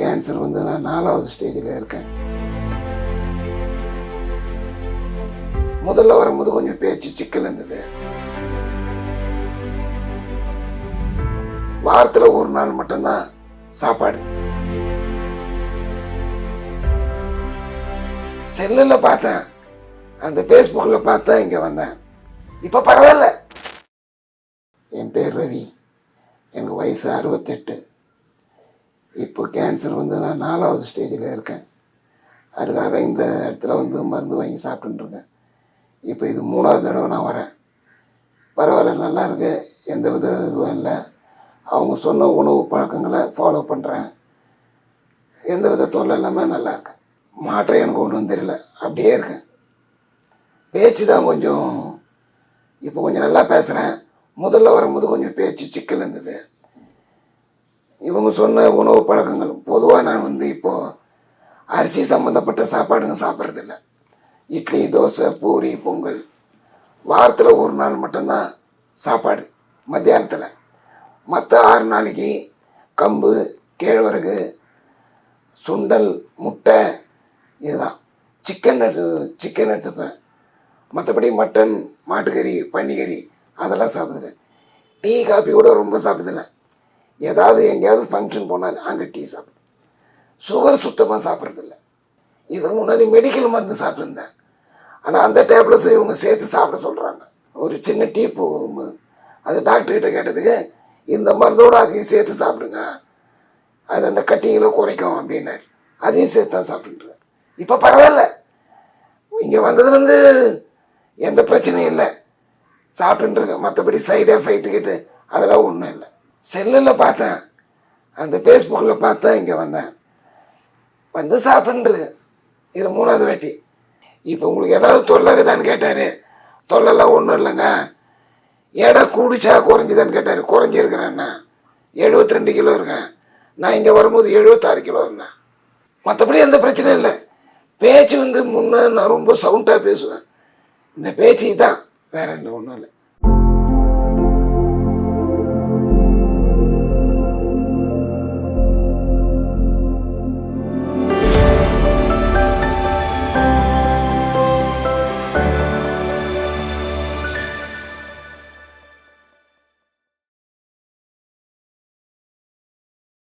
Cancer வந்து நான் 4வது ஸ்டேஜில் இருக்கேன். முதல்ல வரும்போது கொஞ்சம் பேச்சு சிக்கல் இருந்தது. வாரத்தில் ஒரு நாள் மட்டும்தான் சாப்பாடு. செல்லில் பார்த்தேன், அந்த ஃபேஸ்புக்கில் பார்த்தேன், இங்கே வந்தேன். இப்போ பரவாயில்ல. என் பேர் ரவி, எனக்கு வயசு 68. இப்போ கேன்சர் வந்து நான் 4வது ஸ்டேஜில் இருக்கேன். அதுக்காக இந்த இடத்துல வந்து மருந்து வாங்கி சாப்பிட்டுருக்கேன். இப்போ இது 3வது தடவை நான் வரேன். பரவாயில்ல, நல்லா இருக்கு, எந்த வித இதுவும் இல்லை. அவங்க சொன்ன உணவு பழக்கங்களை ஃபாலோ பண்ணுறேன். எந்த வித தொல்லை இல்லாமல் நல்லா இருக்கேன். மாற்றம் எனக்கு ஒன்றும் தெரியல, அப்படியே இருக்கேன். பேச்சு தான் கொஞ்சம் இப்போ கொஞ்சம் நல்லா பேசுகிறேன். முதல்ல வரும்போது கொஞ்சம் பேச்சு சிக்கல் இருந்தது. இவங்க சொன்ன உணவு பழக்கங்கள் பொதுவாக நான் வந்து இப்போது அரிசி சம்மந்தப்பட்ட சாப்பாடுங்க சாப்பிட்றதில்ல. இட்லி, தோசை, பூரி, பொங்கல். வாரத்தில் ஒரு நாள் மட்டும்தான் சாப்பாடு மத்தியானத்தில். மற்ற 6 நாளைக்கு கம்பு, கேழ்வரகு, சுண்டல், முட்டை, இதுதான். சிக்கன் எடுத்துப்பேன். மற்றபடி மட்டன், மாட்டுக்கறி, பன்னிக்கறி அதெல்லாம் சாப்பிடுறேன். டீ, காஃபி கூட ரொம்ப சாப்பிடுதில்லை. ஏதாவது எங்கேயாவது ஃபங்க்ஷன் போனால் அங்கே டீ சாப்பிடுவேன். சுகர் சுத்தமாக சாப்பிட்றதில்ல. இதுக்கு முன்னாடி மெடிக்கல் மருந்து சாப்பிட்ருந்தேன். ஆனால் அந்த டேப்லெட்ஸை இவங்க சேர்த்து சாப்பிட சொல்கிறாங்க. ஒரு சின்ன டீ அது டாக்டர்கிட்ட கேட்டதுக்கு, இந்த மருந்தோடு அதையும் சேர்த்து சாப்பிடுங்க, அது அந்த கட்டிங்களை குறைக்கும் அப்படின்னாரு. அதையும் சேர்த்து தான் சாப்பிட்டுருவேன். இப்போ பரவாயில்ல, இங்கே வந்ததுலேருந்து எந்த பிரச்சனையும் இல்லை, சாப்பிட்டுருக்கேன். மற்றபடி சைடு எஃபெக்ட்டுக்கிட்டு அதெல்லாம் ஒன்றும் இல்லை. செல்லில் பார்த்தேன், அந்த ஃபேஸ்புக்கில் பார்த்தேன், இங்கே வந்தேன், வந்து சாப்பிட்டுருக்கேன். இது 3வது வாட்டி. இப்போ உங்களுக்கு ஏதாவது தொல்லைக்குதான்னு கேட்டார். தொல்லைலாம் ஒன்றும் இல்லைங்க. எடை கூடிச்சா குறைஞ்சிதான்னு கேட்டார். குறைஞ்சிருக்கிறேன்னா 72 கிலோ இருக்கேன். நான் இங்கே வரும்போது 76 கிலோ இருந்தேன். மற்றபடி எந்த பிரச்சனையும் இல்லை. பேச்சு வந்து முன்னே நான் ரொம்ப சவுண்டாக பேசுவேன். இந்த பேச்சு தான், வேற என்ன ஒன்றும் இல்லை.